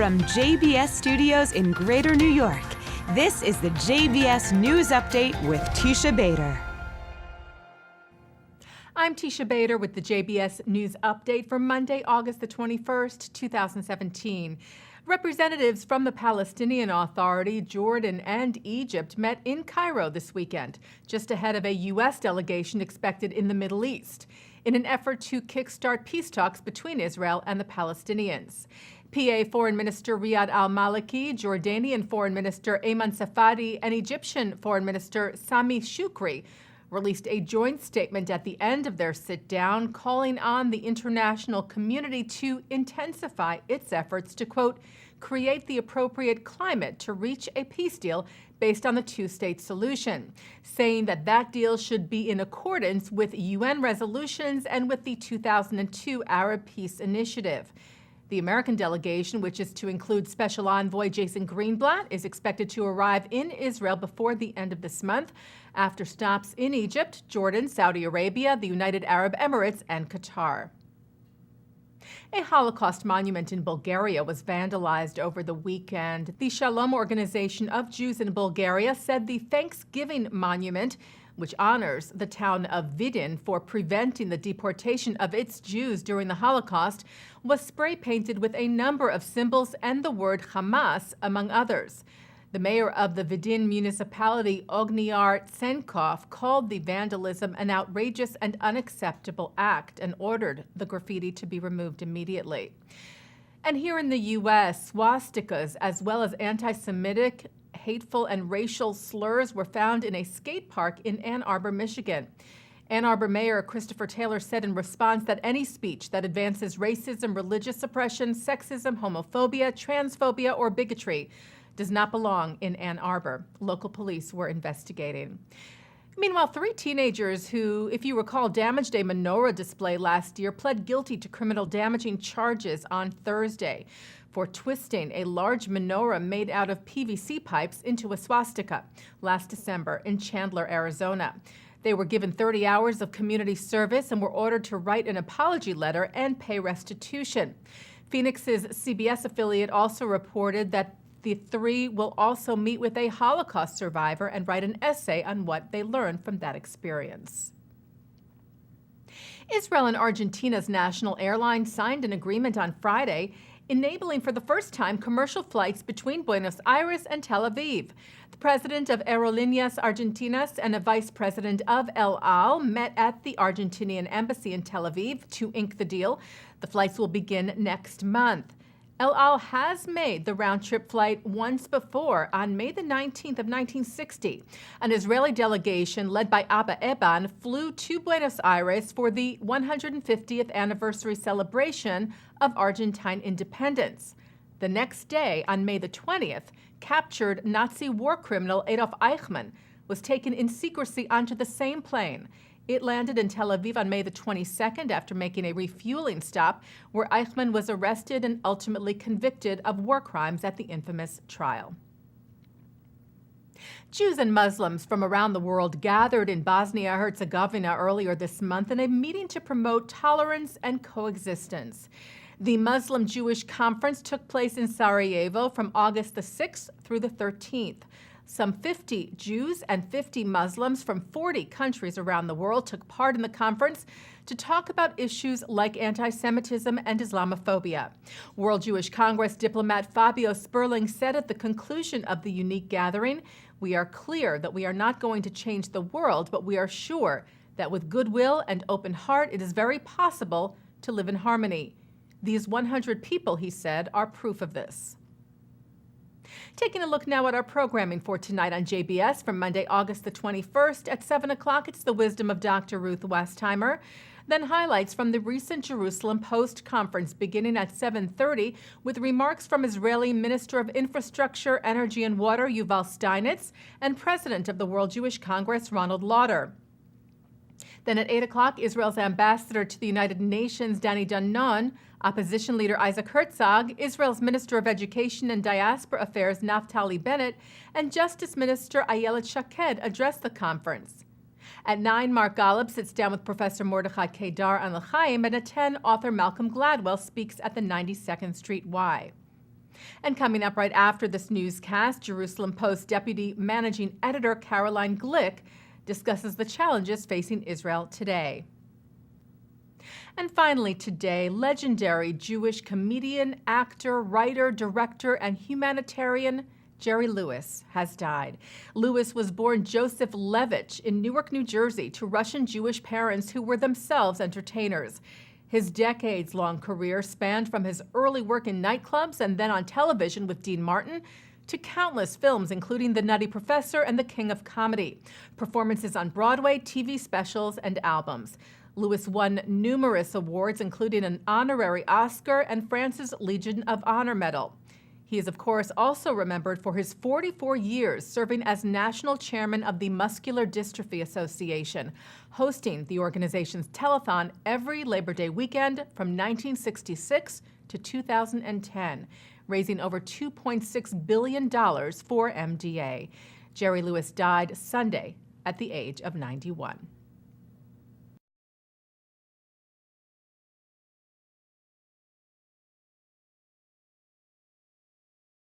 From JBS Studios in Greater New York, this is the JBS News Update with Teisha Bader. I'm Teisha Bader with the JBS News Update for Monday, August the 21st, 2017. Representatives from the Palestinian Authority, Jordan, and Egypt met in Cairo this weekend, just ahead of a U.S. delegation expected in the Middle East, in an effort to kickstart peace talks between Israel and the Palestinians. PA Foreign Minister Riyad al-Maliki, Jordanian Foreign Minister Ayman Safadi, and Egyptian Foreign Minister Sami Shukri released a joint statement at the end of their sit-down, calling on the international community to intensify its efforts to, quote, create the appropriate climate to reach a peace deal based on the two-state solution, saying that that deal should be in accordance with UN resolutions and with the 2002 Arab Peace Initiative. The American delegation, which is to include Special Envoy Jason Greenblatt, is expected to arrive in Israel before the end of this month, after stops in Egypt, Jordan, Saudi Arabia, the United Arab Emirates, and Qatar. A Holocaust monument in Bulgaria was vandalized over the weekend. The Shalom Organization of Jews in Bulgaria said the Thanksgiving monument, which honors the town of Vidin for preventing the deportation of its Jews during the Holocaust, was spray-painted with a number of symbols and the word Hamas, among others. The mayor of the Vidin municipality, Ogniar Tsenkov, called the vandalism an outrageous and unacceptable act and ordered the graffiti to be removed immediately. And here in the U.S., swastikas, as well as anti-Semitic, hateful, and racial slurs were found in a skate park in Ann Arbor, Michigan. Ann Arbor Mayor Christopher Taylor said in response that any speech that advances racism, religious oppression, sexism, homophobia, transphobia, or bigotry does not belong in Ann Arbor. Local police were investigating. Meanwhile, 3 teenagers who, if you recall, damaged a menorah display last year pled guilty to criminal damaging charges on Thursday for twisting a large menorah made out of PVC pipes into a swastika last December in Chandler, Arizona. They were given 30 hours of community service and were ordered to write an apology letter and pay restitution. Phoenix's CBS affiliate also reported that the 3 will also meet with a Holocaust survivor and write an essay on what they learned from that experience. Israel and Argentina's national airline signed an agreement on Friday enabling for the first time commercial flights between Buenos Aires and Tel Aviv. The president of Aerolíneas Argentinas and a vice president of El Al met at the Argentinian embassy in Tel Aviv to ink the deal. The flights will begin next month. El Al has made the round-trip flight once before, on May the 19th of 1960. An Israeli delegation led by Abba Eban flew to Buenos Aires for the 150th anniversary celebration of Argentine independence. The next day, on May the 20th, captured Nazi war criminal Adolf Eichmann was taken in secrecy onto the same plane. It landed in Tel Aviv on May the 22nd after making a refueling stop where Eichmann was arrested and ultimately convicted of war crimes at the infamous trial. Jews and Muslims from around the world gathered in Bosnia-Herzegovina earlier this month in a meeting to promote tolerance and coexistence. The Muslim-Jewish conference took place in Sarajevo from August the 6th through the 13th. Some 50 Jews and 50 Muslims from 40 countries around the world took part in the conference to talk about issues like anti-Semitism and Islamophobia. World Jewish Congress diplomat Fabio Sperling said at the conclusion of the unique gathering, "We are clear that we are not going to change the world, but we are sure that with goodwill and open heart, it is very possible to live in harmony. These 100 people," he said, "are proof of this." Taking a look now at our programming for tonight on JBS from Monday, August the 21st at 7 o'clock, it's the wisdom of Dr. Ruth Westheimer. Then highlights from the recent Jerusalem Post conference beginning at 7:30 with remarks from Israeli Minister of Infrastructure, Energy and Water Yuval Steinitz and President of the World Jewish Congress Ronald Lauder. Then at 8 o'clock, Israel's ambassador to the United Nations, Danny Danon, opposition leader Isaac Herzog, Israel's Minister of Education and Diaspora Affairs Naftali Bennett, and Justice Minister Ayelet Shaked addressed the conference. At 9, Mark Golub sits down with Professor Mordechai Kedar on L'chaim, and at 10, author Malcolm Gladwell speaks at the 92nd Street Y. And coming up right after this newscast, Jerusalem Post Deputy Managing Editor Caroline Glick discusses the challenges facing Israel today. And finally today, legendary Jewish comedian, actor, writer, director, and humanitarian Jerry Lewis has died. Lewis was born Joseph Levitch in Newark, New Jersey, to Russian Jewish parents who were themselves entertainers. His decades-long career spanned from his early work in nightclubs and then on television with Dean Martin to countless films, including The Nutty Professor and The King of Comedy, performances on Broadway, TV specials, and albums. Lewis won numerous awards, including an honorary Oscar and France's Legion of Honor Medal. He is, of course, also remembered for his 44 years serving as national chairman of the Muscular Dystrophy Association, hosting the organization's telethon every Labor Day weekend from 1966 to 2010, raising over $2.6 billion for MDA. Jerry Lewis died Sunday at the age of 91.